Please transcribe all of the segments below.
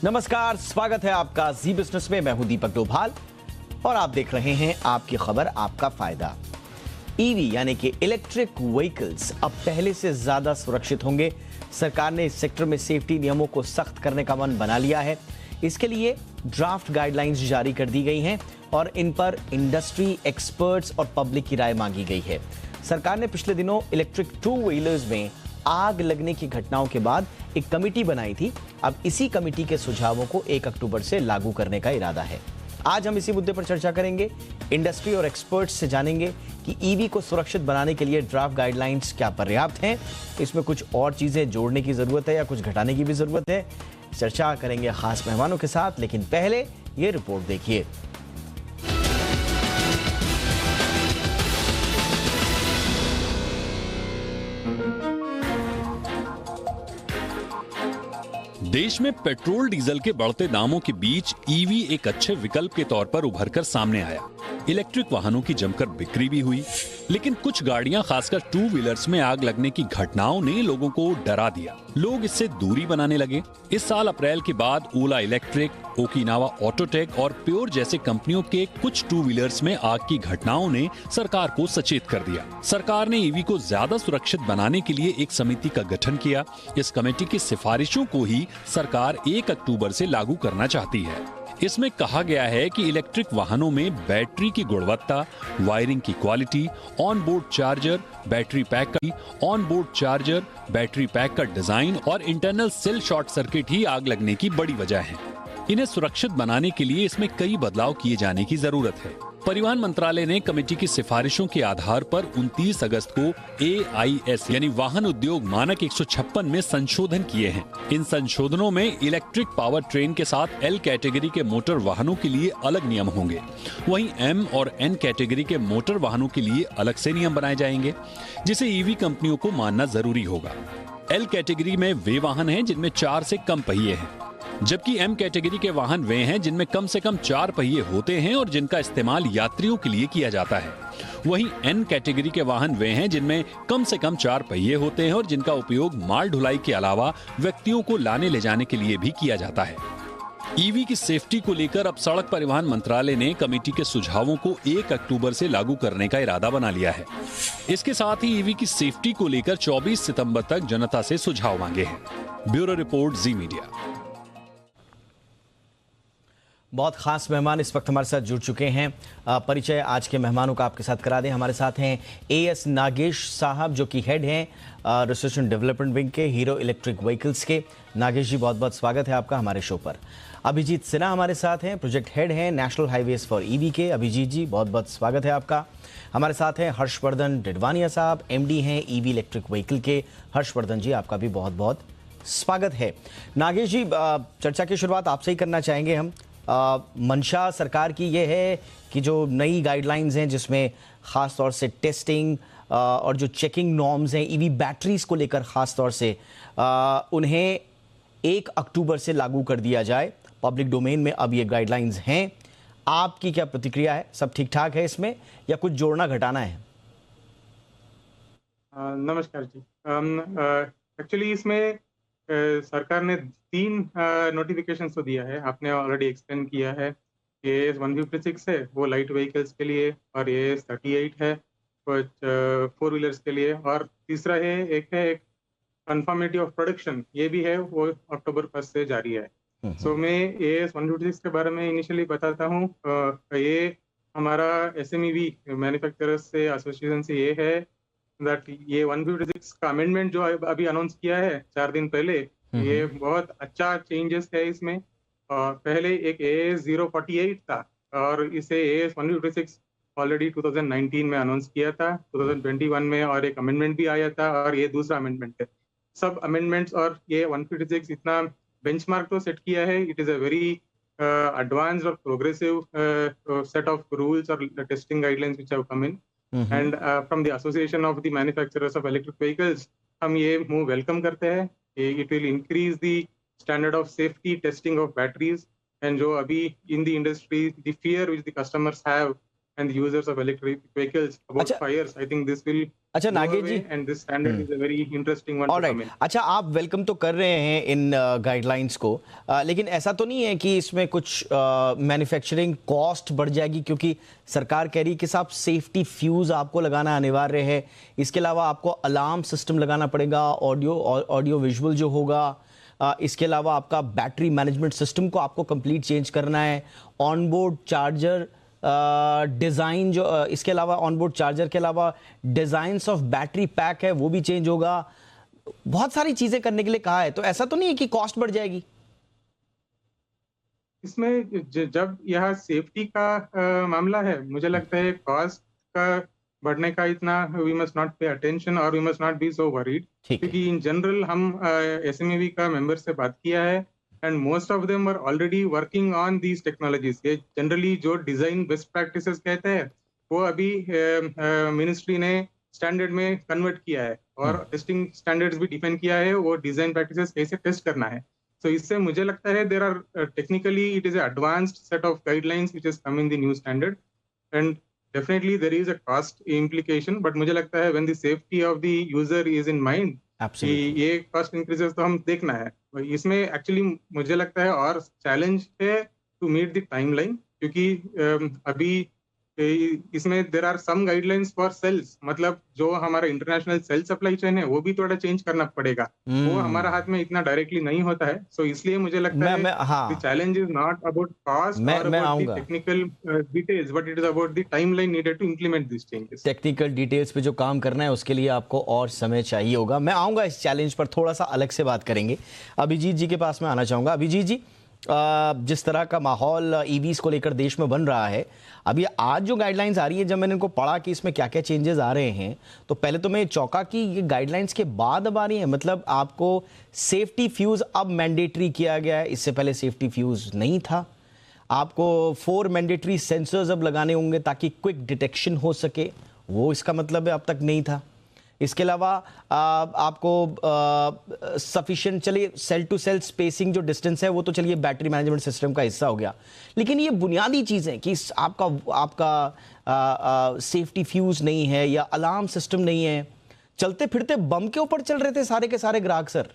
नमस्कार, स्वागत है आपका जी बिजनेस में। मैं हूं दीपक डोभाल और आप देख रहे हैं आपकी खबर आपका फायदा। ईवी यानी कि इलेक्ट्रिक व्हीकल्स अब पहले से ज्यादा सुरक्षित होंगे। सरकार ने इस सेक्टर में सेफ्टी नियमों को सख्त करने का मन बना लिया है। इसके लिए ड्राफ्ट गाइडलाइंस जारी कर दी गई हैं और इन पर इंडस्ट्री, एक्सपर्ट्स और पब्लिक की राय मांगी गई है। सरकार ने पिछले दिनों इलेक्ट्रिक टू व्हीलर्स में आग लगने की घटनाओं के बाद एक कमेटी बनाई थी। अब इसी कमेटी के सुझावों को 1 अक्टूबर से लागू करने का इरादा है। आज हम इसी मुद्दे पर चर्चा करेंगे। इंडस्ट्री और एक्सपर्ट्स से जानेंगे कि ईवी को सुरक्षित बनाने के लिए ड्राफ्ट गाइडलाइंस क्या पर्याप्त हैं, इसमें कुछ और चीजें जोड़ने की जरूरत है या कुछ घटाने की भी जरूरत है। चर्चा करेंगे खास मेहमानों के साथ, लेकिन पहले ये रिपोर्ट देखिए। देश में पेट्रोल डीजल के बढ़ते दामों के बीच ईवी एक अच्छे विकल्प के तौर पर उभरकर सामने आया। इलेक्ट्रिक वाहनों की जमकर बिक्री भी हुई, लेकिन कुछ गाड़ियां, खासकर टू व्हीलर्स में आग लगने की घटनाओं ने लोगों को डरा दिया। लोग इससे दूरी बनाने लगे। इस साल अप्रैल के बाद ओला इलेक्ट्रिक, ओकिनावा ऑटोटेक और प्योर जैसे कंपनियों के कुछ टू व्हीलर्स में आग की घटनाओं ने सरकार को सचेत कर दिया। सरकार ने ईवी को ज्यादा सुरक्षित बनाने के लिए एक समिति का गठन किया। इस कमेटी की सिफारिशों को ही सरकार 1 अक्टूबर से लागू करना चाहती है। इसमें कहा गया है कि इलेक्ट्रिक वाहनों में बैटरी की गुणवत्ता, वायरिंग की quality, on board charger, battery pack का डिजाइन और इंटरनल सेल शॉर्ट सर्किट ही आग लगने की बड़ी वजह है। इन्हें सुरक्षित बनाने के लिए इसमें कई बदलाव किए जाने की जरूरत है। परिवहन मंत्रालय ने कमेटी की सिफारिशों के आधार पर 29 अगस्त को AIS यानी वाहन उद्योग मानक 156 में संशोधन किए हैं। इन संशोधनों में इलेक्ट्रिक पावर ट्रेन के साथ L कैटेगरी के मोटर वाहनों के लिए अलग नियम होंगे। वहीं M और N कैटेगरी के मोटर वाहनों के लिए अलग से नियम बनाए जाएंगे, जिसे ईवी कंपनियों को मानना जरूरी होगा। L कैटेगरी में वे वाहन हैं जिनमें 4 से कम पहिए हैं, जबकि M कैटेगरी के वाहन वे हैं जिनमें कम से कम 4 पहिए होते हैं और जिनका इस्तेमाल यात्रियों के लिए किया जाता है। वहीं N कैटेगरी के वाहन वे हैं जिनमें कम से कम 4 पहिए होते हैं और जिनका उपयोग माल ढुलाई के अलावा व्यक्तियों को लाने ले जाने के लिए भी किया जाता है। ईवी की सेफ्टी को लेकर अब सड़क परिवहन मंत्रालय ने कमेटी के सुझावों को 1 अक्टूबर से लागू करने का इरादा बना लिया है। इसके साथ ही ईवी की सेफ्टी को लेकर 24 सितंबर तक जनता से सुझाव मांगे हैं। ब्यूरो रिपोर्ट, जी मीडिया। बहुत खास मेहमान इस वक्त हमारे साथ जुड़ चुके हैं। परिचय आज के मेहमानों का आपके साथ करा दें। हमारे साथ हैं AS नागेश साहब, जो कि हेड हैं रिसर्च एंड डेवलपमेंट विंग के हीरो इलेक्ट्रिक व्हीकल्स के। नागेश जी, बहुत बहुत स्वागत है आपका हमारे शो पर। अभिजीत सिन्हा हमारे साथ हैं, प्रोजेक्ट हेड हैं नेशनल हाईवेज फॉर ईवी के। अभिजीत जी, बहुत बहुत स्वागत है आपका। हमारे साथ हैं हर्षवर्धन डिडवानिया साहब, MD हैं ईवी इलेक्ट्रिक व्हीकल के। हर्षवर्धन जी, आपका भी बहुत बहुत स्वागत है। नागेश जी, चर्चा की शुरुआत आपसे ही करना चाहेंगे हम। मंशा सरकार की ये है कि जो नई गाइडलाइंस हैं, जिसमें ख़ास तौर से टेस्टिंग और जो चेकिंग नॉर्म्स हैं ईवी बैटरीज को लेकर ख़ास तौर से, उन्हें 1 अक्टूबर से लागू कर दिया जाए। पब्लिक डोमेन में अब ये गाइडलाइंस हैं। आपकी क्या प्रतिक्रिया है? सब ठीक ठाक है इसमें या कुछ जोड़ना घटाना है? नमस्कार जी। एक्चुअली इसमें सरकार ने 3 नोटिफिकेशन तो दिया है। आपने ऑलरेडी एक्सप्लेन किया है। AS 156 है वो लाइट व्हीकल्स के लिए, और AS 38 है कुछ 4 व्हीलर्स के लिए, और तीसरा है एक कन्फर्मिटी ऑफ प्रोडक्शन, ये भी है, वो अक्टूबर 1 से जारी है। सो मैं AS 156 के बारे में इनिशियली बताता हूँ। ये हमारा SMEV मैन्युफैक्चरर्स से एसोसिएशन से ये है दैट ये 156 का अमेंडमेंट जो अभी अनाउंस किया है 4 दिन पहले, ये बहुत अच्छा चेंजेस है इसमें। पहले एक AS 048 था और इसे AS 156 ऑलरेडी 2019 में अनाउंस किया था, 2021 में, और एक अमेंडमेंट भी आया था, और ये दूसरा अमेंडमेंट है। सब अमेंडमेंट्स और ये 156 इतना बेंचमार्क तो सेट किया है। It is a very advanced or progressive set of rules or testing guidelines which have come in. And from the Association of the Manufacturers of Electric Vehicles, हम ये move welcome करते हैं। It will increase the standard of safety testing of batteries, and जो अभी in the industry the fear which the customers have and the users of electric vehicles about अच्छा fires. I think this will अच्छा go Nagesh away, जी, and this standard is a very interesting one to alright, come in. अच्छा आप welcome तो कर रहे हैं इन guidelines को, लेकिन ऐसा तो नहीं है कि इसमें कुछ मैन्युफैक्चरिंग कॉस्ट बढ़ जाएगी, क्योंकि सरकार कह रही है कि साहब सेफ्टी फ्यूज आपको लगाना अनिवार्य है, इसके अलावा आपको अलार्म सिस्टम लगाना पड़ेगा, ऑडियो विजुअल जो होगा, इसके अलावा आपका बैटरी मैनेजमेंट सिस्टम को आपको कंप्लीट चेंज करना है, ऑनबोर्ड चार्जर डिज़ाइन जो इसके अलावा ऑनबोर्ड चार्जर के अलावा डिज़ाइंस ऑफ बैटरी पैक है वो भी चेंज होगा, बहुत सारी चीज़ें करने के लिए कहा है। तो ऐसा तो नहीं है कि कॉस्ट बढ़ जाएगी? इसमें जब यह सेफ्टी का मामला है, मुझे लगता है कॉस्ट का बढ़ने का इतना we must not pay attention और we must not be so worried, ठीक है। क्योंकि इन जनरल हम SMEV का मेंबर से बात किया है and most of them are already working on these technologies. ये जनरली जो डिजाइन बेस्ट प्रैक्टिसेस कहते हैं वो अभी मिनिस्ट्री ने स्टैंडर्ड में कन्वर्ट किया है और टेस्टिंग स्टैंडर्ड्स भी डिफाइन किया है, वो डिजाइन प्रैक्टिसेस कैसे टेस्ट करना है। So इससे मुझे लगता है there are technically it is an advanced set of guidelines which has come in the new standard, and definitely there is a cost implication, but मुझे लगता है when the safety of the user is in mind, कि Absolutely. ये cost increases तो हम देखना है। इसमें actually मुझे लगता है और challenge है to meet the timeline, क्योंकि अभी इसमें there are some guidelines for cells, मतलब जो हमारा इंटरनेशनल सेल सप्लाई चेन है वो भी थोड़ा चेंज करना पड़ेगा, वो हमारा हाथ में इतना डायरेक्टली नहीं होता है। सो इसलिए मुझे लगता है हाँ, the challenge is not about cost मैं or about the आऊंगा technical details, but it is about the timeline needed to implement these changes. Technical details पे जो काम करना है उसके लिए आपको और समय चाहिए होगा। मैं आऊंगा इस चैलेंज पर, थोड़ा सा अलग से बात करेंगे। अभिजीत जी के पास मैं आना चाहूँगा। अभिजीत जी, जिस तरह का माहौल ईवीज को लेकर देश में बन रहा है, अभी आज जो गाइडलाइंस आ रही है, जब मैंने इनको पढ़ा कि इसमें क्या क्या चेंजेस आ रहे हैं, तो पहले तो मैं चौंका कि ये गाइडलाइंस के बाद अब आ रही है। मतलब आपको सेफ्टी फ्यूज अब मैंडेटरी किया गया है, इससे पहले सेफ्टी फ्यूज नहीं था। आपको 4 मैंडेटरी सेंसर्स अब लगाने होंगे ताकि क्विक डिटेक्शन हो सके, वो इसका मतलब है अब तक नहीं था। इसके अलावा आपको सफिशिएंट, चलिए सेल टू सेल स्पेसिंग जो डिस्टेंस है वो तो चलिए बैटरी मैनेजमेंट सिस्टम का हिस्सा हो गया, लेकिन ये बुनियादी चीज़ें कि आपका सेफ्टी फ्यूज नहीं है या अलार्म सिस्टम नहीं है, चलते फिरते बम के ऊपर चल रहे थे सारे के सारे ग्राहक। सर,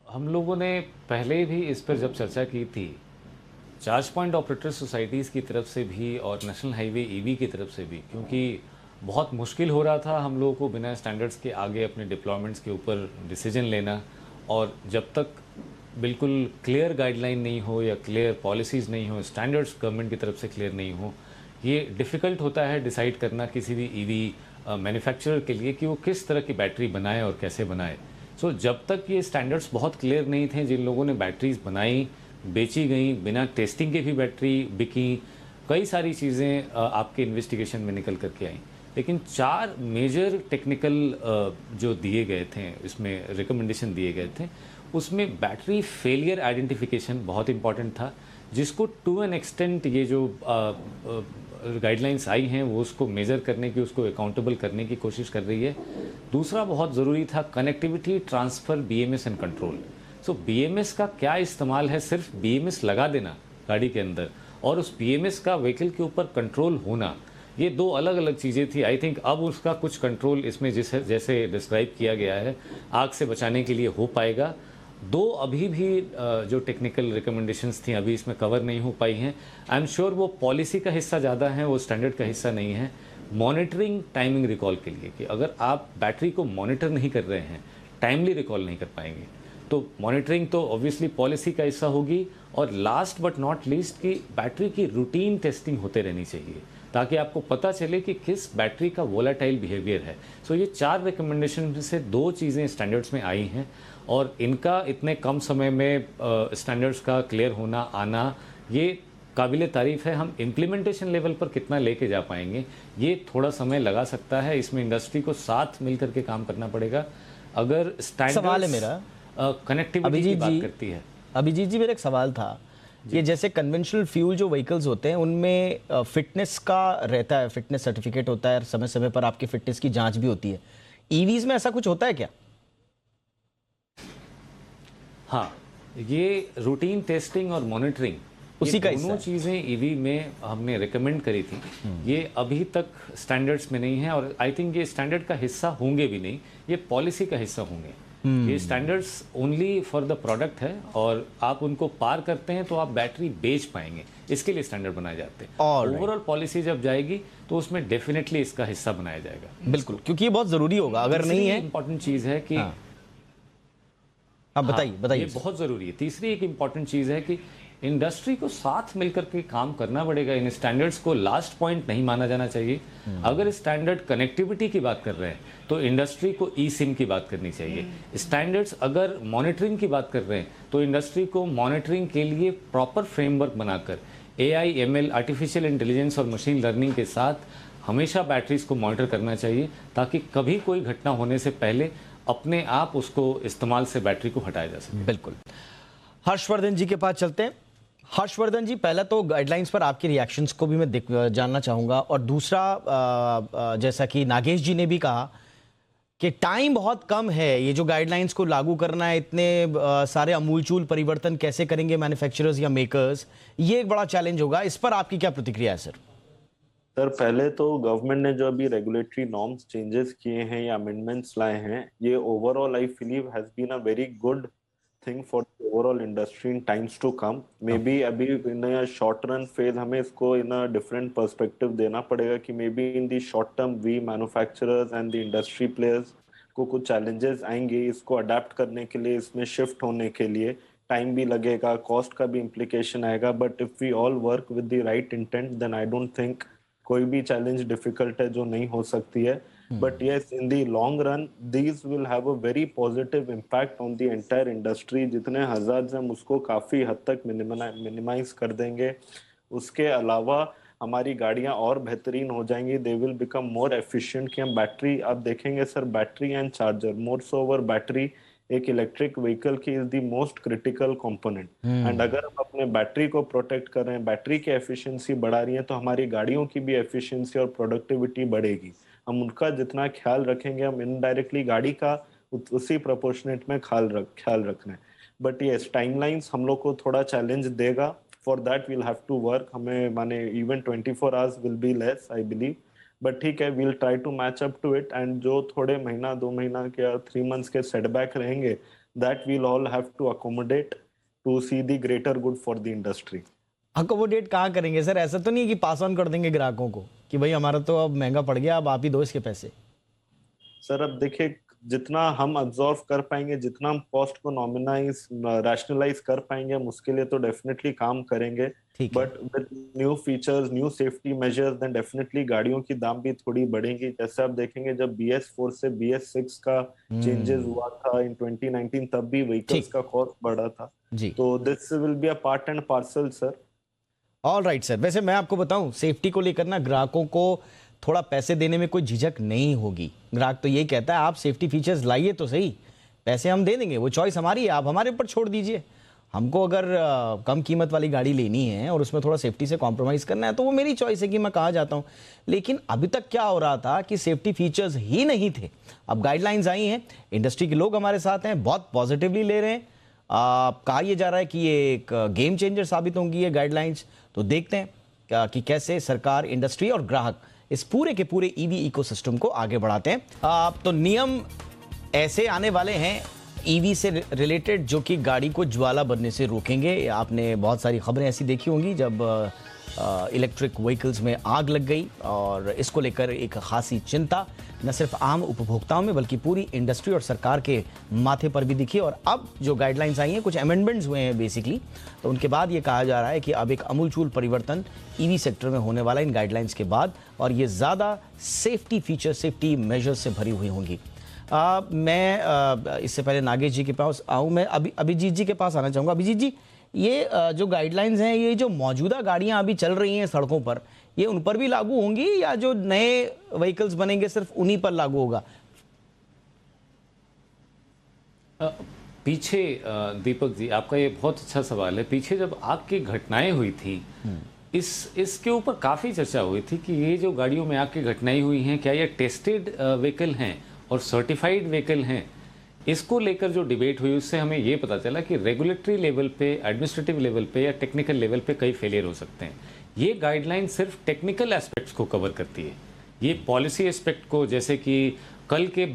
हम लोगों ने पहले भी इस पर जब चर्चा की थी, चार्ज पॉइंट ऑपरेटर सोसाइटीज़ की तरफ से भी और नेशनल हाईवे ईवी की तरफ से भी, क्योंकि बहुत मुश्किल हो रहा था हम लोगों को बिना स्टैंडर्ड्स के आगे अपने डिप्लॉयमेंट्स के ऊपर डिसीजन लेना, और जब तक बिल्कुल क्लियर गाइडलाइन नहीं हो या क्लियर पॉलिसीज़ नहीं हो, स्टैंडर्ड्स गवर्नमेंट की तरफ से क्लियर नहीं हो, ये डिफ़िकल्ट होता है डिसाइड करना किसी भी ईवी मैन्युफैक्चरर के लिए कि वो किस तरह की बैटरी बनाए और कैसे बनाए। सो जब तक ये स्टैंडर्ड्स बहुत क्लियर नहीं थे, जिन लोगों ने बैटरीज बनाई, बेची गई, बिना टेस्टिंग के भी बैटरी बिकी, कई सारी चीज़ें आपके इन्वेस्टिगेशन में निकल करके आई। लेकिन 4 मेजर टेक्निकल जो दिए गए थे, इसमें रिकमेंडेशन दिए गए थे, उसमें बैटरी फेलियर आइडेंटिफिकेशन बहुत इंपॉर्टेंट था, जिसको टू एन एक्सटेंट ये जो गाइडलाइंस आई हैं वो उसको मेज़र करने की, उसको अकाउंटेबल करने की कोशिश कर रही है। दूसरा बहुत ज़रूरी था connectivity, transfer, BMS and control. So BMS का क्या इस्तेमाल है, सिर्फ BMS लगा देना गाड़ी के अंदर और उस BMS का व्हीकल के ऊपर कंट्रोल होना, ये 2 अलग अलग चीज़ें थी। आई थिंक अब उसका कुछ कंट्रोल इसमें जैसे डिस्क्राइब किया गया है आग से बचाने के लिए हो पाएगा। 2 अभी भी जो टेक्निकल रिकमेंडेशंस थी अभी इसमें कवर नहीं हो पाई हैं। आई एम श्योर वो पॉलिसी का हिस्सा ज़्यादा है, वो स्टैंडर्ड का हिस्सा नहीं है। मॉनिटरिंग, टाइमिंग रिकॉल के लिए कि अगर आप बैटरी को मॉनिटर नहीं कर रहे हैं, टाइमली रिकॉल नहीं कर पाएंगे, तो मॉनिटरिंग तो ऑब्वियसली पॉलिसी का हिस्सा होगी। और लास्ट बट नॉट लीस्ट कि बैटरी की रूटीन टेस्टिंग होते रहनी चाहिए ताकि आपको पता चले कि किस बैटरी का वोलेटाइल बिहेवियर है। सो ये 4 रिकमेंडेशन में से 2 चीज़ें स्टैंडर्ड्स में आई हैं और इनका इतने कम समय में स्टैंडर्ड्स का क्लियर होना आना, ये काबिल तारीफ़ है। हम इम्प्लीमेंटेशन लेवल पर कितना लेके जा पाएंगे, ये थोड़ा समय लगा सकता है। इसमें इंडस्ट्री को साथ मिल करके काम करना पड़ेगा। अगर सवाल है मेरा, कनेक्टिविटी की बात करती है। अभिजीत जी, मेरा एक सवाल था, ये जैसे कन्वेंशनल फ्यूल जो व्हीकल्स होते हैं उनमें फिटनेस का रहता है, फिटनेस सर्टिफिकेट होता है, समय समय पर आपकी फिटनेस की जांच भी होती है। ईवीज में ऐसा कुछ होता है क्या? हाँ, ये रूटीन टेस्टिंग और मॉनिटरिंग उसी का ये हिस्सा दोनों है। चीज़ें ईवी में हमने रिकमेंड करी थी, ये अभी तक स्टैंडर्ड्स में नहीं है और आई थिंक ये स्टैंडर्ड का हिस्सा होंगे भी नहीं, ये पॉलिसी का हिस्सा होंगे। ये standards only for the product है और आप उनको पार करते हैं तो आप बैटरी बेच पाएंगे, इसके लिए स्टैंडर्ड बनाए जाते हैं। All right. ओवरऑल पॉलिसी जब जाएगी तो उसमें डेफिनेटली इसका हिस्सा बनाया जाएगा। बिल्कुल, क्योंकि ये बहुत जरूरी होगा, अगर नहीं है। इंपॉर्टेंट चीज़ है कि हाँ। आप बताइए हाँ, बताइए ये बहुत ज़रूरी है। तीसरी एक इम्पॉर्टेंट चीज़ है कि इंडस्ट्री को साथ मिलकर के काम करना पड़ेगा। इन स्टैंडर्ड्स को लास्ट पॉइंट नहीं माना जाना चाहिए। अगर स्टैंडर्ड कनेक्टिविटी की बात कर रहे हैं तो इंडस्ट्री को ई सिम की बात करनी चाहिए। स्टैंडर्ड्स अगर मॉनिटरिंग की बात कर रहे हैं तो इंडस्ट्री को मॉनिटरिंग के लिए प्रॉपर फ्रेमवर्क बनाकर AI, ML, आर्टिफिशियल इंटेलिजेंस और मशीन लर्निंग के साथ हमेशा बैटरीज को मॉनिटर करना चाहिए ताकि कभी कोई घटना होने से पहले अपने आप उसको इस्तेमाल से बैटरी को हटाया जा सके। बिल्कुल। हर्षवर्धन जी के पास चलते हैं। हर्षवर्धन जी, पहला तो गाइडलाइंस पर आपके रिएक्शंस को भी मैं जानना चाहूंगा, और दूसरा जैसा कि नागेश जी ने भी कहा कि टाइम बहुत कम है, ये जो गाइडलाइंस को लागू करना है, इतने सारे अमूलचूल परिवर्तन कैसे करेंगे मैन्युफैक्चरर्स या मेकर्स, ये एक बड़ा चैलेंज होगा। इस पर आपकी क्या प्रतिक्रिया है सर? सर, पहले तो गवर्नमेंट ने जो अभी रेगुलेटरी नॉर्म्स चेंजेस किए हैं या अमेंडमेंट्स लाए हैं, ये overall I believe has been a very good thing for overall industry in times to come. May be अभी in a short run phase हमें इसको इन अ डिफरेंट पर्सपेक्टिव देना पड़ेगा कि may be in the short term we manufacturers and the industry players को कुछ challenges आएंगे इसको अडेप्ट करने के लिए, इसमें शिफ्ट होने के लिए टाइम भी लगेगा, कॉस्ट का भी इम्प्लीकेशन आएगा। But if we all work with the right intent then I don't think कोई भी चैलेंज डिफिकल्ट है जो नहीं हो सकती है। But yes, in the long run these will have a very positive impact on the entire industry. जितने hazards हम उसको काफी हद तक मिनिमाइज कर देंगे। उसके अलावा हमारी गाड़ियां और बेहतरीन हो जाएंगी, they will become more efficient. कि हम बैटरी, आप देखेंगे sir, battery and charger, more so over battery एक इलेक्ट्रिक व्हीकल की is the most critical component. And अगर हम अपने बैटरी को प्रोटेक्ट कर रहे हैं, बैटरी की एफिशिएंसी बढ़ा रही है, तो हमारी गाड़ियों की भी एफिशिएंसी और प्रोडक्टिविटी बढ़ेगी। हम उनका जितना ख्याल रखेंगे, हम इनडायरेक्टली गाड़ी का उसी प्रोपोर्शनेट में ख्याल रखना है। बट ये टाइमलाइंस हम लोग को थोड़ा चैलेंज देगा। For that we'll have to work. हमें माने even 24 hours will be less I believe, but ठीक है, we'll try to match up to it. And जो थोड़े महीना 2 महीना के 3 मंथ्स के सेटबैक रहेंगे, that we'll all have to accommodate to see the greater good for the industry. Accommodate कहाँ करेंगे सर? ऐसा तो नहीं है कि पास ऑन कर देंगे ग्राहकों को कि भाई हमारा तो अब महंगा पड़ गया, अब आप ही दो इसके पैसे? सर, अब देखिए, जितना हम अब्जॉर्व कर पाएंगे, जितना हम कॉस्ट को नॉमिनाइज रैशनलाइज कर पाएंगे, हम उसके लिए तो डेफिनेटली काम करेंगे। But with new features, new safety measures, then definitely गाड़ियों की दाम भी थोड़ी बढ़ेंगी। जैसे आप देखेंगे जब BS4 से BS6 का चेंजेस हुआ था इन 2019, तब भी व्हीकल्स का कॉस्ट बढ़ा था। तो this will be a part and parcel sir. All right sir. वैसे मैं आपको बताऊं, सेफ्टी को लेकर ना ग्राहकों को थोड़ा पैसे देने में कोई झिझक नहीं होगी। ग्राहक तो यही कहता है आप सेफ्टी फीचर्स लाइए तो सही, पैसे हम दे देंगे, वो चॉइस हमारी है, आप हमारे ऊपर छोड़ दीजिए। हमको अगर कम कीमत वाली गाड़ी लेनी है और उसमें थोड़ा सेफ्टी से कॉम्प्रोमाइज़ करना है तो वो मेरी चॉइस है कि मैं कहाँ जाता हूँ। लेकिन अभी तक क्या हो रहा था कि सेफ्टी फीचर्स ही नहीं थे। अब गाइडलाइंस आई हैं, इंडस्ट्री के लोग हमारे साथ हैं, बहुत पॉजिटिवली ले रहे हैं। कहा यह जा रहा है कि ये एक गेम चेंजर साबित होंगी ये गाइडलाइंस। तो देखते हैं कि कैसे सरकार, इंडस्ट्री और ग्राहक इस पूरे के पूरे ईवी इकोसिस्टम को आगे बढ़ाते हैं। तो नियम ऐसे आने वाले हैं ईवी से रिलेटेड जो कि गाड़ी को ज्वाला बनने से रोकेंगे। आपने बहुत सारी खबरें ऐसी देखी होंगी जब इलेक्ट्रिक व्हीकल्स में आग लग गई, और इसको लेकर एक खासी चिंता न सिर्फ आम उपभोक्ताओं में बल्कि पूरी इंडस्ट्री और सरकार के माथे पर भी दिखी। और अब जो गाइडलाइंस आई हैं, कुछ अमेंडमेंट्स हुए हैं बेसिकली, तो उनके बाद ये कहा जा रहा है कि अब एक आमूलचूल परिवर्तन ईवी सेक्टर में होने वाला इन गाइडलाइंस के बाद, और ये ज़्यादा सेफ्टी फीचर, सेफ्टी मेजर्स से भरी हुई होंगी। मैं इससे पहले नागेश जी के पास आऊँ, मैं अभिजीत जी के पास आना चाहूँगा। अभिजीत जी, ये जो गाइडलाइंस हैं, ये जो मौजूदा गाड़ियां अभी चल रही हैं सड़कों पर, ये उन पर भी लागू होंगी या जो नए व्हीकल्स बनेंगे सिर्फ उन्हीं पर लागू होगा? पीछे दीपक जी, आपका ये बहुत अच्छा सवाल है। पीछे जब आग की घटनाएं हुई थी, इसके ऊपर काफ़ी चर्चा हुई थी कि ये जो गाड़ियों में आग की घटनाएं हुई हैं, क्या ये टेस्टेड व्हीकल हैं और सर्टिफाइड व्हीकल हैं? इसको लेकर जो डिबेट हुई उससे हमें ये पता चला कि रेगुलेटरी लेवल पे, एडमिनिस्ट्रेटिव लेवल पे या टेक्निकल लेवल पे कई फेलियर हो सकते हैं। ये गाइडलाइन सिर्फ टेक्निकल एस्पेक्ट्स को कवर करती है। ये पॉलिसी एस्पेक्ट को, जैसे कि कल के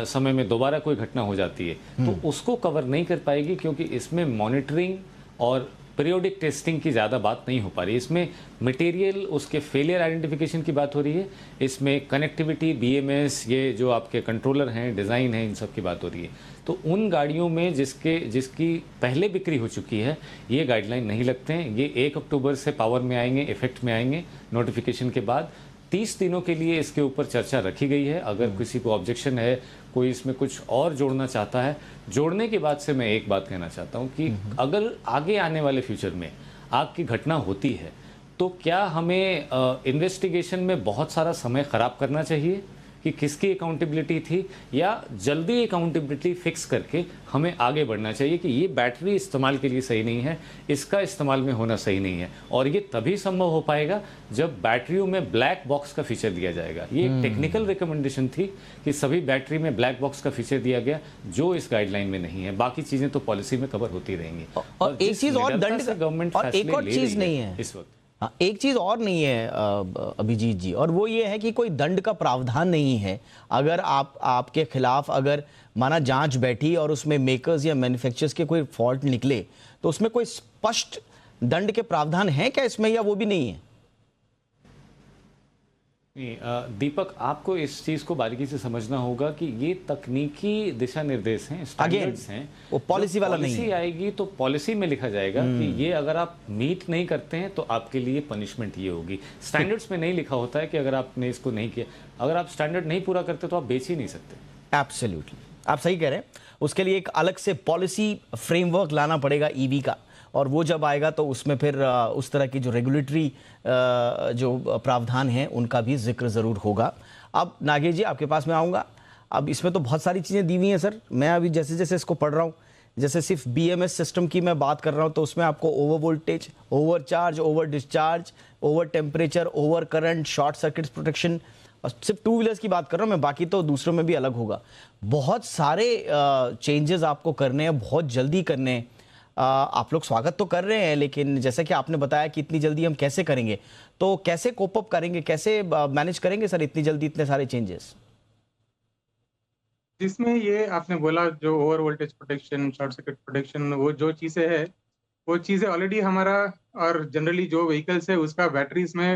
समय में दोबारा कोई घटना हो जाती है तो उसको कवर नहीं कर पाएगी, क्योंकि इसमें मॉनिटरिंग और पीरियोडिक टेस्टिंग की ज़्यादा बात नहीं हो पा रही। इसमें मटेरियल, उसके फेलियर आइडेंटिफिकेशन की बात हो रही है, इसमें कनेक्टिविटी, बीएमएस, ये जो आपके कंट्रोलर हैं, डिज़ाइन है, इन सब की बात हो रही है। तो उन गाड़ियों में जिसकी पहले बिक्री हो चुकी है, ये गाइडलाइन नहीं लगते हैं। ये 1 अक्टूबर से पावर में आएंगे, इफेक्ट में आएंगे नोटिफिकेशन के बाद। 30 दिनों के लिए इसके ऊपर चर्चा रखी गई है। अगर किसी को ऑब्जेक्शन है, कोई इसमें कुछ और जोड़ना चाहता है, जोड़ने के बाद से मैं एक बात कहना चाहता हूं कि अगर आगे आने वाले फ्यूचर में आग की घटना होती है तो क्या हमें इन्वेस्टिगेशन में बहुत सारा समय ख़राब करना चाहिए कि किसकी अकाउंटेबिलिटी थी, या जल्दी अकाउंटेबिलिटी फिक्स करके हमें आगे बढ़ना चाहिए कि ये बैटरी इस्तेमाल के लिए सही नहीं है, इसका इस्तेमाल में होना सही नहीं है। और ये तभी संभव हो पाएगा जब बैटरियों में ब्लैक बॉक्स का फीचर दिया जाएगा। ये एक टेक्निकल रिकमेंडेशन थी कि सभी बैटरी में ब्लैक बॉक्स का फीचर दिया गया, जो इस गाइडलाइन में नहीं है। बाकी चीज़ें तो पॉलिसी में कवर होती रहेंगी। और एक चीज़ और, दंड गवर्नमेंट और एक और चीज़ नहीं है इस वक्त। हाँ, एक चीज और नहीं है अभिजीत जी, और वो ये है कि कोई दंड का प्रावधान नहीं है। अगर आपके खिलाफ अगर माना जांच बैठी और उसमें मेकर्स या मैन्युफैक्चरर्स के कोई फॉल्ट निकले तो उसमें कोई स्पष्ट दंड के प्रावधान है क्या इसमें, या वो भी नहीं है? दीपक, आपको इस चीज को बारीकी से समझना होगा कि ये तकनीकी दिशा निर्देश हैं, स्टैंडर्ड्स हैं। वो पॉलिसी वाला नहीं है। पॉलिसी आएगी तो पॉलिसी में लिखा जाएगा कि ये अगर आप मीट नहीं करते हैं तो आपके लिए पनिशमेंट ये होगी। स्टैंडर्ड्स में नहीं लिखा होता है कि अगर आपने इसको नहीं किया, अगर आप स्टैंडर्ड नहीं पूरा करते तो आप बेच ही नहीं सकते। एब्सोल्युटली, आप सही कह रहे हैं। उसके लिए एक अलग से पॉलिसी फ्रेमवर्क लाना पड़ेगा ईवी का, और वो जब आएगा तो उसमें फिर उस तरह की जो रेगुलेटरी जो प्रावधान हैं उनका भी जिक्र ज़रूर होगा। अब नागेश जी, आपके पास मैं आऊँगा। अब इसमें तो बहुत सारी चीज़ें दी हुई हैं सर। मैं अभी जैसे जैसे इसको पढ़ रहा हूँ, जैसे सिर्फ बीएमएस सिस्टम की मैं बात कर रहा हूँ तो उसमें आपको over voltage, over charge, over discharge, over temperature, over current, short circuit protection, और सिर्फ 2 व्हीलर्स की बात कर रहा हूँ मैं, बाकी तो दूसरों में भी अलग होगा। बहुत सारे चेंजेस आपको करने हैं, बहुत जल्दी करने हैं। आप लोग स्वागत तो कर रहे हैं, लेकिन जैसा कि आपने बताया कि इतनी जल्दी हम कैसे करेंगे, तो कैसे कोप अप करेंगे, कैसे मैनेज करेंगे सर इतनी जल्दी इतने सारे चेंजेस? जिसमें ये आपने बोला जो over voltage protection, short circuit protection, वो जो चीज़ें है वो चीज़ें ऑलरेडी हमारा, और जनरली जो व्हीकल्स है उसका बैटरी इसमें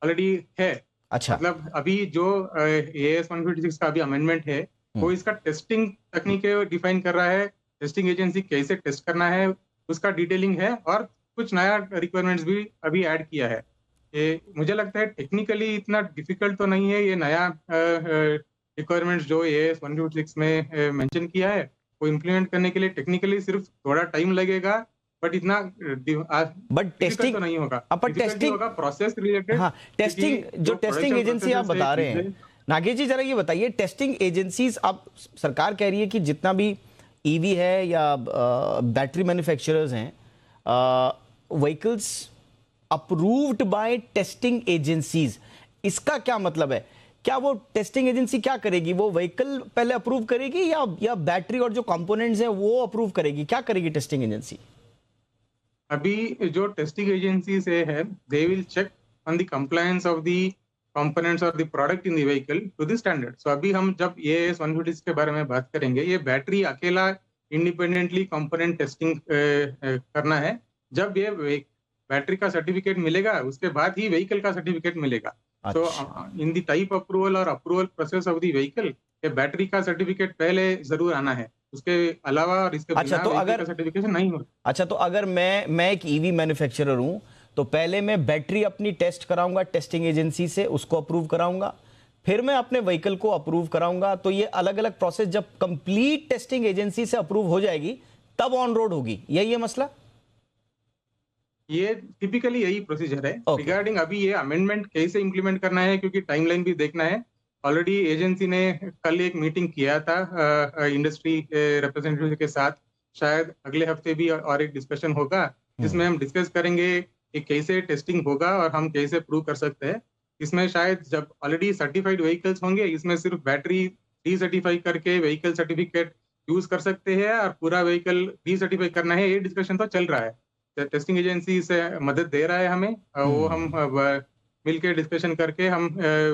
ऑलरेडी है। अच्छा, मतलब अभी जो AS 156 का अभी अमेंडमेंट है वो इसका टेस्टिंग तकनीकें डिफाइन कर रहा है, टेस्टिंग एजेंसी कैसे टेस्ट करना है उसका डिटेलिंग है, और कुछ नया रिक्वायरमेंट्स भी अभी ऐड किया है। ये मुझे लगता है टेक्निकली इतना डिफिकल्ट तो नहीं है। ये नया रिक्वायरमेंट्स जो AS 156 में मेंशन किया है वो इम्प्लीमेंट करने के लिए टेक्निकली सिर्फ थोड़ा टाइम लगेगा, बट इतना बट टेस्टिंग तो नहीं होगा। पर टेस्टिंग होगा प्रोसेस रिलेटेड। हाँ, टेस्टिंग जो टेस्टिंग एजेंसी आप बता रहे हैं, नागेश जी जरा ये बताइए, टेस्टिंग एजेंसीज, अब सरकार कह रही है कि जितना भी ईवी है या बैटरी मैन्युफैक्चरर्स हैं, vehicles approved by testing agencies. इसका क्या मतलब है? क्या वो टेस्टिंग एजेंसी क्या करेगी? वो व्हीकल पहले अप्रूव करेगी या बैटरी और जो कंपोनेंट्स हैं वो अप्रूव करेगी? क्या करेगी टेस्टिंग एजेंसी? अभी जो टेस्टिंग एजेंसी से है, they will check on the compliance of the components और the product in the vehicle to the standard. So अभी हम जब ये AS 156 के बारे में बात करेंगे, ये बैटरी अकेला इंडिपेंडेंटली कंपोनेंट टेस्टिंग करना है। जब ये बैटरी का सर्टिफिकेट मिलेगा उसके बाद ही व्हीकल का सर्टिफिकेट मिलेगा। सो इन द टाइप अप्रूवल और approval process of the vehicle, ये बैटरी का सर्टिफिकेट पहले जरूर आना है, उसके अलावा और इसके अच्छा, बिना तो व्हीकल अगर का सर्टिफिकेशन नहीं होगा। अच्छा, तो अगर मैं एक ईवी मैन्युफैक्चरर हूं तो पहले मैं बैटरी अपनी टेस्ट कराऊंगा टेस्टिंग एजेंसी से, उसको अप्रूव कराऊंगा, फिर मैं अपने व्हीकल को अप्रूव कराऊंगा। तो ये अलग अलग प्रोसेस जब कंप्लीट टेस्टिंग एजेंसी से अप्रूव हो जाएगी तब ऑन रोड होगी, यही है मसला? ये टिपिकली यही प्रोसीजर है। Okay. रिगार्डिंग अभी ये अमेंडमेंट कैसे इंप्लीमेंट करना है, क्योंकि टाइमलाइन भी देखना है। ऑलरेडी एजेंसी ने कल एक मीटिंग किया था इंडस्ट्री रिप्रेजेंटेटिव के साथ। शायद अगले हफ्ते भी और एक डिस्कशन होगा जिसमें हम डिस्कस करेंगे कि कैसे टेस्टिंग होगा और हम कैसे प्रूव कर सकते हैं। इसमें शायद जब ऑलरेडी सर्टिफाइड व्हीकल्स होंगे, इसमें सिर्फ बैटरी डीसर्टिफाई करके व्हीकल सर्टिफिकेट यूज कर सकते हैं और पूरा व्हीकल डीसर्टिफाई करना है, ये डिस्कशन तो चल रहा है। टेस्टिंग एजेंसी से मदद दे रहा है हमें, वो हम मिलकर डिस्कशन करके हम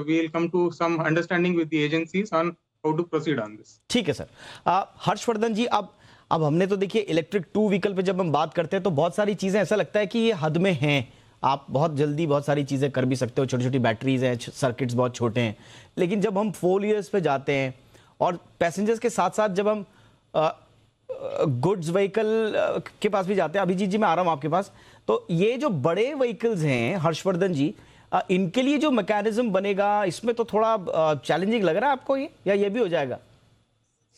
will come to some understanding with the agencies on how to proceed on this. ठीक है सर। हर्षवर्धन जी, अब हमने तो देखिए इलेक्ट्रिक 2 व्हीकल पे जब हम बात करते हैं तो बहुत सारी चीजें ऐसा लगता है कि ये हद में हैं, आप बहुत जल्दी बहुत सारी चीजें कर भी सकते हो, छोटी छोटी बैटरीज हैं, सर्किट्स बहुत छोटे हैं, लेकिन जब हम 4 व्हीलर्स पे जाते हैं और पैसेंजर्स के साथ साथ जब हम गुड्स व्हीकल के पास भी जाते हैं, अभिजीत जी मैं आ रहा हूं आपके पास, तो ये जो बड़े व्हीकल्स हैं हर्षवर्धन जी, इनके लिए जो मैकेनिज्म बनेगा इसमें तो थोड़ा चैलेंजिंग लग रहा है आपको ये, या ये भी हो जाएगा?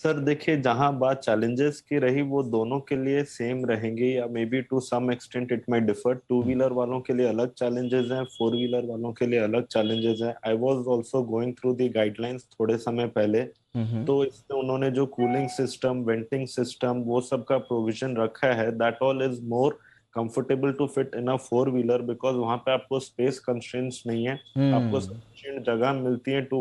सर देखिए, जहां बात चैलेंजेस की रही वो दोनों के लिए सेम रहेंगे या may be to some extent it might differ. 2 wheeler वालों के लिए अलग चैलेंजेस हैं, 4 व्हीलर वालों के लिए अलग चैलेंजेस हैं। I was also going through the guidelines थोड़े समय पहले, तो इसमें उन्होंने जो कूलिंग सिस्टम, वेंटिंग सिस्टम, वो सब का प्रोविजन रखा है, that all is more comfortable to fit in a 4 wheeler because वहां पे आपको स्पेस कंस्ट्रेंट्स नहीं है, आपको सफिशिएंट जगह मिलती है to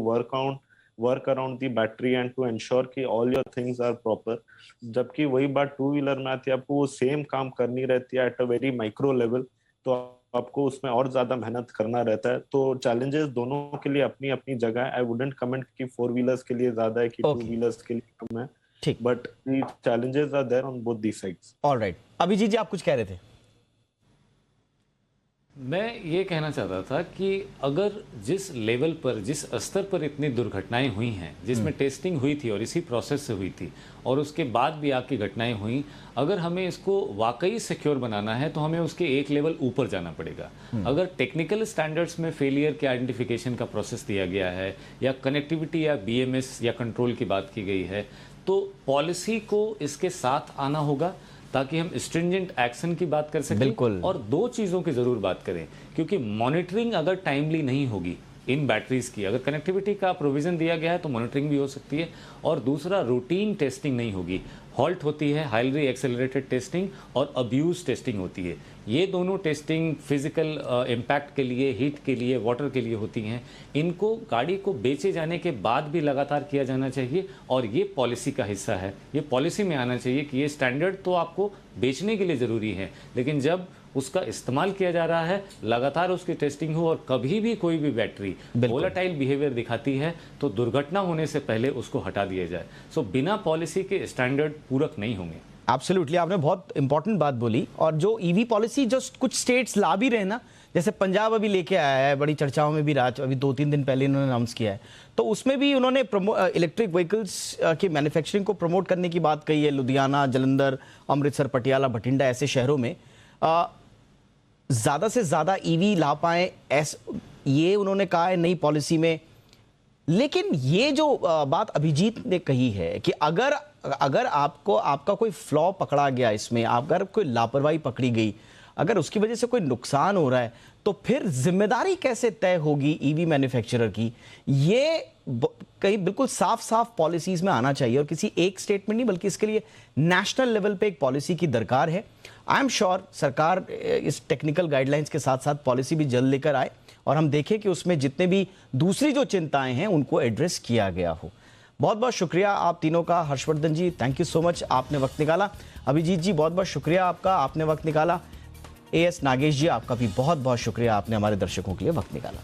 work around the battery and to ensure कि all your things are proper. जबकि वही बात 2 व्हीलर में आती है, आपको वो सेम काम करनी रहती है at a very micro level, तो आपको उसमें और ज्यादा मेहनत करना रहता है। तो चैलेंजेस दोनों के लिए अपनी अपनी जगह है। आई वुडंट कमेंट कि 4 व्हीलर्स के लिए ज्यादा है कि 2 व्हीलर्स के लिए कम है, ठीक, but the challenges are there on both the sides. Alright, Abhijit ji आप कुछ कह रहे थे? मैं ये कहना चाहता था कि अगर जिस लेवल पर, जिस स्तर पर इतनी दुर्घटनाएं हुई हैं, जिसमें टेस्टिंग हुई थी और इसी प्रोसेस से हुई थी और उसके बाद भी आके घटनाएं हुई, अगर हमें इसको वाकई सिक्योर बनाना है तो हमें उसके एक लेवल ऊपर जाना पड़ेगा। अगर टेक्निकल स्टैंडर्ड्स में फेलियर के आइडेंटिफिकेशन का प्रोसेस दिया गया है या कनेक्टिविटी या BMS या कंट्रोल की बात की गई है, तो पॉलिसी को इसके साथ आना होगा ताकि हम स्ट्रिंजेंट एक्शन की बात कर सकें। बिल्कुल। और 2 चीज़ों की ज़रूर बात करें, क्योंकि मॉनिटरिंग अगर टाइमली नहीं होगी इन बैटरीज की, अगर कनेक्टिविटी का प्रोविज़न दिया गया है तो मॉनिटरिंग भी हो सकती है, और दूसरा रूटीन टेस्टिंग नहीं होगी, हॉल्ट होती है, हाईली एक्सेलरेटेड टेस्टिंग और अब्यूज टेस्टिंग होती है। ये दोनों टेस्टिंग फिजिकल इम्पैक्ट के लिए, हीट के लिए, वाटर के लिए होती हैं। इनको गाड़ी को बेचे जाने के बाद भी लगातार किया जाना चाहिए और ये पॉलिसी का हिस्सा है। ये पॉलिसी में आना चाहिए कि ये स्टैंडर्ड तो आपको बेचने के लिए ज़रूरी है, लेकिन जब उसका इस्तेमाल किया जा रहा है लगातार उसकी टेस्टिंग हो, और कभी भी कोई भी बैटरी वोलेटाइल बिहेवियर दिखाती है तो दुर्घटना होने से पहले उसको हटा दिया जाए। सो बिना पॉलिसी के स्टैंडर्ड पूरक नहीं होंगे। एब्सोल्युटली, आपने बहुत इंपॉर्टेंट बात बोली। और जो ईवी पॉलिसी जो कुछ स्टेट्स ला भी रहे ना, जैसे पंजाब अभी लेके आया है, बड़ी चर्चाओं में भी रहा, अभी 2-3 दिन पहले इन्होंने अनाउंस किया है, तो उसमें भी उन्होंने इलेक्ट्रिक व्हीकल्स की मैन्युफैक्चरिंग को प्रमोट करने की बात कही है। लुधियाना, जलंधर, अमृतसर, पटियाला, भटिंडा ऐसे शहरों में ज़्यादा से ज़्यादा ईवी ला पाएँ, ये उन्होंने कहा है नई पॉलिसी में। लेकिन ये जो बात अभिजीत ने कही है कि अगर आपका कोई फ्लॉ पकड़ा गया इसमें, अगर कोई लापरवाही पकड़ी गई, अगर उसकी वजह से कोई नुकसान हो रहा है, तो फिर जिम्मेदारी कैसे तय होगी ईवी मैन्युफैक्चरर की? ये कहीं बिल्कुल साफ साफ पॉलिसीज में आना चाहिए, और किसी एक स्टेट में नहीं बल्कि इसके लिए नेशनल लेवल पे एक पॉलिसी की दरकार है। आई एम श्योर सरकार इस टेक्निकल गाइडलाइंस के साथ साथ पॉलिसी भी जल्द लेकर आए और हम देखें कि उसमें जितने भी दूसरी जो चिंताएं हैं उनको एड्रेस किया गया हो। बहुत बहुत शुक्रिया आप तीनों का। हर्षवर्धन जी, थैंक यू सो मच, आपने वक्त निकाला। अभिजीत जी, बहुत बहुत शुक्रिया आपका, आपने वक्त निकाला। AS नागेश जी, आपका भी बहुत बहुत शुक्रिया, आपने हमारे दर्शकों के लिए वक्त निकाला।